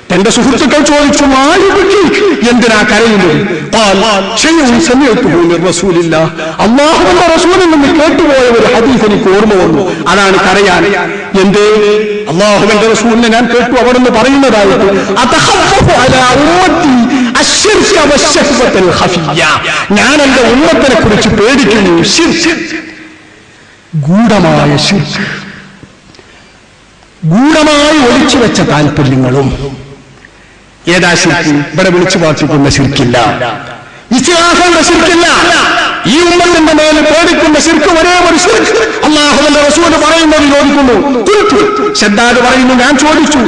തന്റെ സുഹൃത്തുക്കൾ ചോദിച്ചു, എന്തിനാ കരയുന്നത്? അല്ലാഹുവിന്റെ റസൂലിൽ നിന്ന് കേട്ടുപോയ ഒരു ഹദീസ് എനിക്ക് ഓർമ്മ വന്നു, അതാണ് കരയാൻ. എന്തേ? അല്ലാഹുവിന്റെ റസൂലിനെ ഞാൻ കേട്ടു അവിടുന്ന് പറയുന്നതായിട്ട്, ഞാൻ എന്റെ ഉമ്മത്തിനെ കുറിച്ച് പേടിക്കുന്നു. ഗൂഢമായ ശിർക്ക്, ഗൂഢമായി ഒളിച്ചു വെച്ച താല്പര്യങ്ങളും. ഏതാ ശിർക്ക്? ഇവിടെ വിളിച്ചു പാർട്ടിക്കുന്ന ശിർക്കില്ല, ഇസ്തിഗാസയുടെ ശിർക്കില്ല. ഈ ഉമ്മത്തിന്റെ മേൽ പേടിക്കുന്ന ശിർക്ക് ഒരേ ഒരു ശിർക്ക്. അല്ലാഹുവിന്റെ റസൂൽ പറയുന്നത് ചോദിക്കുന്നു. ശദ്ദാദ് പറയുന്നു, ഞാൻ ചോദിച്ചു,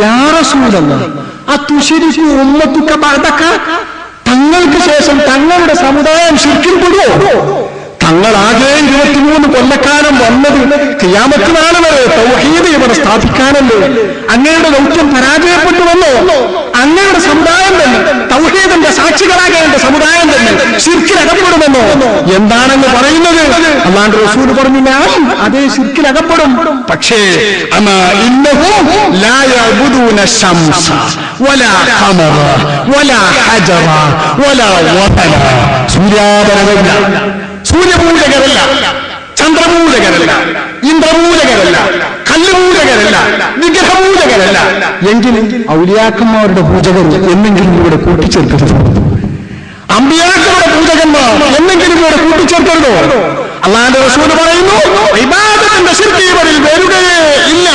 യാ റസൂലല്ലാഹ് അതുശരിക്കു ഉമ്മത്തുക ബഅദക, തങ്ങൾക്ക് ശേഷം തങ്ങളുടെ സമുദായം ശിർക്കിൽ പെടുമോ? തങ്ങളാകെ 23 കൊല്ലക്കാലം വന്നത് ഖിയാമത്ത് നാൾ വരെ തൗഹീദ് ഇവിടെ സ്ഥാപിക്കാനല്ലേ. അങ്ങയുടെ ദൗത്യം പരാജയപ്പെട്ടുവല്ലോ. അങ്ങയുടെ സമുദായം തന്നെ, തൗഹീദിന്റെ സാക്ഷികളാകേണ്ട സമുദായം തന്നെ ശിർക്കിൽ അകപ്പെടുമെന്നോ? എന്താണെന്ന് പറയുന്നത്? അല്ലാഹുവിന്റെ റസൂൽ പറഞ്ഞു, ഞാൻ അതേ ശിർക്കിൽ അകപ്പെടും. പക്ഷേ ഇന്നഹും ലാ യഅബുദൂന ശംസ വലാ ഖമറ വലാ ഹജറ വലാ വതന. സൂര്യാപരമല്ല, സൂര്യപൂജകരല്ല, ചന്ദ്രപൂജകരല്ല, ഇന്ദ്രപൂജകരല്ല, കല്ലുപൂജകരല്ല, വിഗ്രഹപൂജകരല്ല. എങ്കിലും ഔലിയാക്കന്മാരുടെ പൂജകർ എന്നെങ്കിലും ഇവിടെ കൂട്ടിച്ചേർക്കരുത്. അമ്പിയാക്കളുടെ പൂജകന്മാർ എന്നെങ്കിലും ഇവിടെ കൂട്ടിച്ചേർക്കരുതോ? അല്ലാഹുവിന്റെ റസൂൽ പറയുന്നു, ഇബാദത്തിന്റെ ശിർക്ക് ഇവരിൽ വരികയേ ഇല്ല.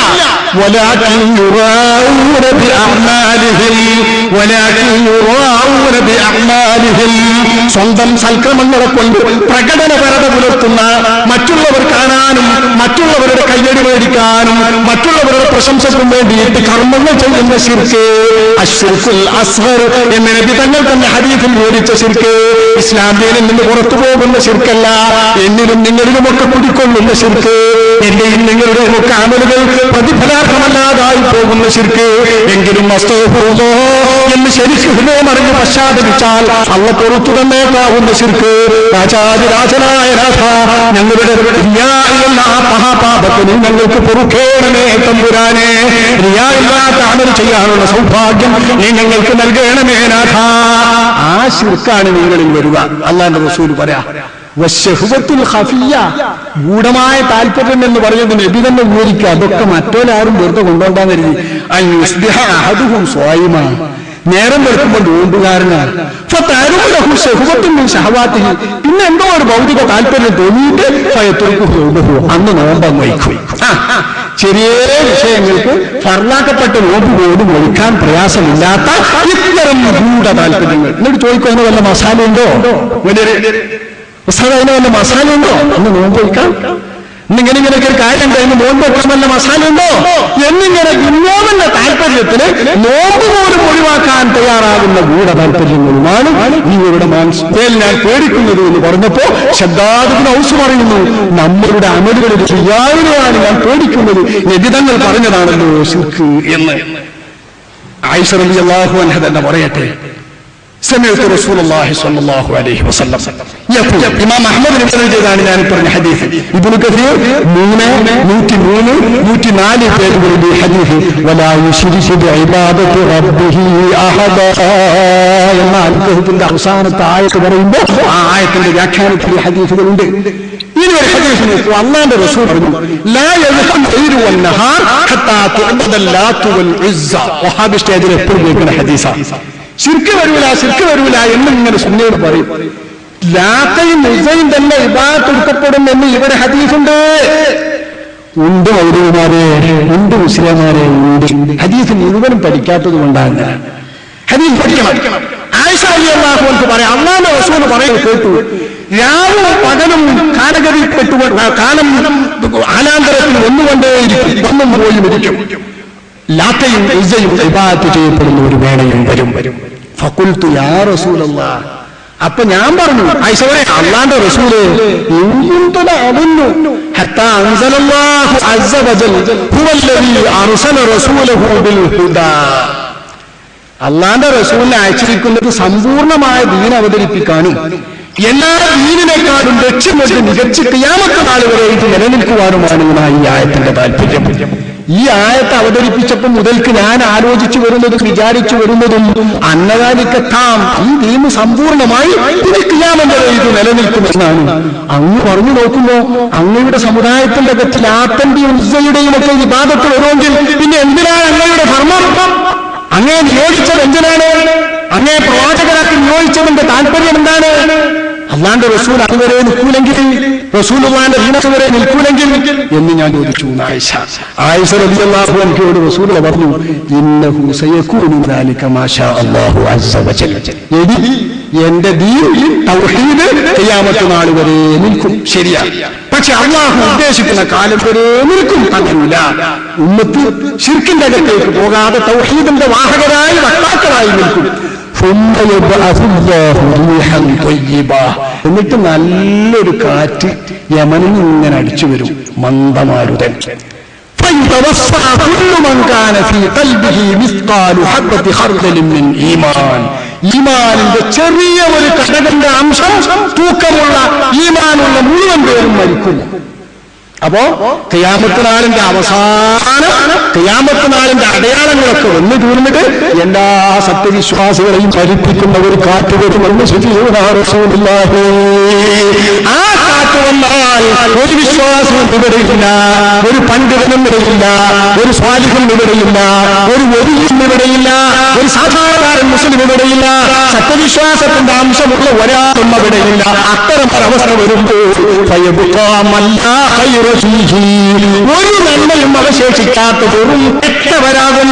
സ്വന്തം സൽക്രമങ്ങളെ കൊണ്ട് പ്രകടനപരത പുലർത്തുന്ന, മറ്റുള്ളവർ കാണാനും മറ്റുള്ളവരുടെ കയ്യടി മേടിക്കാനും മറ്റുള്ളവരുടെ പ്രശംസക്കും വേണ്ടിയിട്ട് കർമ്മങ്ങൾ ചെയ്യുന്ന ശിർക്ക്, അശ്ശിർക്കുൽ അസ്ഗർ എന്ന നബി തങ്ങൾ തന്നെ ഹദീസിൽ വിവരിച്ച ശിർക്ക്, ഇസ്ലാം ദീനിൽ നിന്ന് പുറത്തു പോകുന്ന ശിർക്കല്ല, എന്നിലും നിങ്ങളിലുമൊക്കെ കുടിക്കൊള്ളുന്ന ശിർക്ക്, എന്റെയും നിങ്ങളുടെയും ഒക്കെ അമലുകൾ പ്രതിഫലാർഹമല്ലാതായി പോകുന്ന ശിർക്ക്. എങ്കിലും എന്ന് ശരിക്കും ഹൃദയമറിഞ്ഞ് പശ്ചാത്തപിച്ചാൽ അള്ള പുറത്തു തന്നേക്കാവുന്ന ശിർക്ക്. രാജാതിരാജനായ രാധ, ഞങ്ങളുടെ റിയായിലുള്ള ആ മഹാപാപത്തിന് ഞങ്ങൾക്ക് പൊറുക്കേണമേ തമ്പുരാനെ. റിയായില്ലാത്ത അമൽ ചെയ്യാനുള്ള സൗഭാഗ്യം നീ ഞങ്ങൾക്ക് നൽകണമേ നാഥ. ആ ശിർക്കാണ് നിങ്ങളിൽ വരിക. അല്ലാഹുവിന്റെ റസൂൽ പറയാ, ഗൂഢമായ താല്പര്യം എന്ന് പറയുന്നത് നബി തന്നെ വിവരിക്കുക. അതൊക്കെ മറ്റോലാരും വെറുതെ കൊണ്ടുപോകാൻ കരുതി. അഹദുഹും സ്വൈമ, നേരം വെളുക്കുമ്പോൾ നോമ്പുകാരനാണ്. പിന്നെ എന്തോ ഒരു ഭൗതിക താല്പര്യം തോന്നിയിട്ട് അന്ന് നോമ്പം വഹിക്കും. ചെറിയ വിഷയങ്ങൾക്ക് ഫർലാക്കപ്പെട്ട നോമ്പ് പോലും ഒഴിക്കാൻ പ്രയാസമില്ലാത്ത ഇത്തരം ഗൂഢ താല്പര്യങ്ങൾ. എന്നിട്ട് ചോദിക്കുന്ന വല്ല മസാല ഉണ്ടോ? അതിന് വല്ല മസാല ഉണ്ടോ? അന്ന് നോമ്പ് വയ്ക്കാം. ഇന്നിങ്ങനെയൊക്കെ ഒരു കാര്യം കഴിഞ്ഞ് നോമ്പ് വെക്കാൻ വല്ല മസാല ഉണ്ടോ എന്നിങ്ങനെ ദുന്യാവിന്റെ താല്പര്യത്തിന് നോമ്പ് പോലും ഒഴിവാക്കാൻ തയ്യാറാകുന്ന ഗൂഢ താല്പര്യങ്ങളുമാണ് നിങ്ങളുടെ മനസ്സിൽ ഞാൻ പേടിക്കുന്നത് എന്ന് പറഞ്ഞപ്പോ ശബ്ദാദിന് ഔസ് പറയുന്നു, നമ്മളുടെ അമലുകളിൽ ചെയ്യാവുന്നതാണ് ഞാൻ പേടിക്കുന്നത്. നബിതങ്ങൾ പറഞ്ഞതാണല്ലോ ശിർക്ക് എന്ന്. ആയിഷ റളിയല്ലാഹു അൻഹ തന്നെ പറയട്ടെ, سمعت رسول الله صلى الله عليه وسلم يقول. ഇമാം അഹ്മദ് നിവേദനം ഞാൻ പറഞ്ഞ ഹദീസ് ഇബ്നു കസീർ 104 പേജുകളിൽ ഈ ഹദീസ് വലാ യുശ്രികു ബിഇബാദത്തി റബ്ബിഹി അഹദ എന്ന അൽഖഹഫിന്റെ അവസാനത്തെ ആയത്ത് പറയുമ്പോൾ ആ ആയത്തിന്റെ വ്യാഖ്യാനത്തിൽ ഹദീസുകളുണ്ട്. ഇനി ഒരു ഹദീസ് നോക്കൂ. അല്ലാഹുവിന്റെ റസൂൽ പറഞ്ഞു, ലാ യസ്ഖു ലൈലു വന്നഹാർ ഹത്താ തുഅബദൽ ലാത്തു വൽ ഉസ്സ. വഹാബി സ്റ്റേജിൽ എപ്പോഴും കേൾക്കുന്ന ഹദീസാണ്. ശിർക്ക് വരൂല ശിർക്ക് വരൂല എന്നിങ്ങനെ സുന്നയോട് പറയും. ലാത്തയും ഉസ്സയും തന്നെ ഇബാദത്ത് എടുക്കപ്പെടും എന്ന് ഇവിടെ ഹദീസുണ്ട്. ഉണ്ട് മൗലവിമാരെ, ഉണ്ട് മുസ്ലിമാരെ, ഉണ്ട്. ഹദീസ് മുഴുവനും പഠിക്കാത്തത് കൊണ്ടാണ്. ഹദീസ് പഠിക്കണം. ആയിഷ റളിയല്ലാഹു അൻഹ പറയാം, അല്ലാഹുവിന്റെ റസൂൽ പറയുന്നത് കേട്ടു, രാവും പകലും കാലഗതിപ്പെട്ടു കാലം ആനാന്തരത്തിൽ ഒന്നുകൊണ്ടേയിരിക്കും, ഒന്നും പോയി മരിക്കും. ലാത്തയും ഉസ്സയും ഇബാദത്ത് ചെയ്യപ്പെടുന്ന ഒരു വേളയും വരും. ഫഖുൽതു യാ റസൂലല്ലാഹ്, അപ്പൊ ഞാൻ പറഞ്ഞു, ആയിഷ പറയാ, അല്ലാഹുവിന്റെ റസൂലേ, ഹത്താ അൻസലല്ലാഹു അസ്സ വജൽ ഹുവല്ലദീ അർസല റസൂലഹു ബിൽ ഹുദാ. അല്ലാഹുവിന്റെ റസൂലിനെ അയച്ചിരിക്കുന്നത് സമ്പൂർണമായ ദീൻ അവതരിപ്പിക്കാനും എല്ലാ ദീനിനേക്കാളും ലക്ഷ്യം വെച്ച് മികച്ച ഖിയാമത്ത് നാൾ വരെ ഇത് നിലനിൽക്കുവാനുമാണ് ഈ ആയത്തിന്റെ താല്പര്യം. ഈ ആയത്ത് അവതരിപ്പിച്ചപ്പോൾ മുതൽക്ക് ഞാൻ ആലോചിച്ചു വരുന്നതും വിചാരിച്ചു വരുന്നതും അന്നദാലിക്കത്താം, ഈ ദീൻ സമ്പൂർണമായി ഖിയാമത്ത് വരെ ഇത് നിലനിൽക്കുമെന്നാണ്. അങ്ങ് പറഞ്ഞു നോക്കുമ്പോ അങ്ങയുടെ സമുദായത്തിന്റെ അകത്ത് ലാത്തന്റെയും ഉസ്സയുടെയും ഒക്കെ ഇബാദത്ത് വരുമെങ്കിൽ പിന്നെ എന്തിനാണ് അങ്ങയുടെ ധർമ്മം? അങ്ങേ നിയോഗിച്ചത് എന്തിനാണ്? അങ്ങേ പ്രവാചകരാക്കി നിയോഗിച്ചതിന്റെ താല്പര്യം എന്താണ്? അള്ളാന്റെ റസൂൽ അതുവരെ നിൽക്കൂലെങ്കിൽ, റസൂലുള്ളാന്റെ ദീനത്ത് വരെ നിൽക്കൂലെങ്കിൽ എന്ന് ഞാൻ ചോദിച്ചു. ആയിഷ റളിയല്ലാഹു അൻഹയോട് റസൂൽ പറഞ്ഞു, ഇന്നഹു സയകൂനു ദാലിക മാഷാ അല്ലാഹു അസ്സ വജൽ. എന്റെ ദീൻ തൗഹീദ് ഖിയാമത്ത് നാൾ വരെ നിൽക്കും, ശരിയാണ്. പക്ഷെ അല്ലാഹു ഉദ്ദേശിക്കുന്ന കാലം വരെ നിൽക്കും. അങ്ങനെയില്ല, ഉമ്മത്ത് ശിർക്കിന്റെ അകത്തേക്ക് പോകാതെ തൗഹീദിന്റെ വാഹകരായി വക്താക്കളായി നിൽക്കും. എന്നിട്ട് നല്ലൊരു കാറ്റ് യമനിൽ ഇങ്ങനെ അടിച്ചു വരും, മന്ദമാരുതൻ. ഈമാനിന്റെ ചെറിയ ഒരു ഘടകന്റെ അംശം തൂക്കമുള്ള ഈമാനുള്ള മുഴുവൻ പേരും മരിക്കുന്നു. അപ്പോ ഖിയാമത്ത് നാളിന്റെ അവസാനം, ഖിയാമത്ത് നാളിന്റെ അടയാളങ്ങളൊക്കെ വന്നു തീർന്നിട്ട് എല്ലാ സത്യവിശ്വാസികളെയും ഭരിപ്പിക്കുന്ന ഒരു കാറ്റ് വരുമെന്ന് റസൂലുള്ളാഹി. ആ കാറ്റ് വന്നാൽ ഒരു വിശ്വാസവും ഇവിടെയില്ല, ഒരു പണ്ഡിതനും ഇവിടെയില്ല, ഒരു സ്വാലിഹും ഇവിടെയില്ല, ഒരു വലിയും ഇവിടെയില്ല, ഒരു സാധാരണക്കാരൻ മുസ്ലിം ഇവിടെയില്ല, സത്യവിശ്വാസത്തിന്റെ അംശമുള്ള ഒരാളും ഇവിടെയില്ല. അത്തരം ഒരവസ്ഥ വരുമ്പോൾ ഒരു നന്മയും അവശേഷിക്കാത്ത വെറും കെട്ടവരാകും.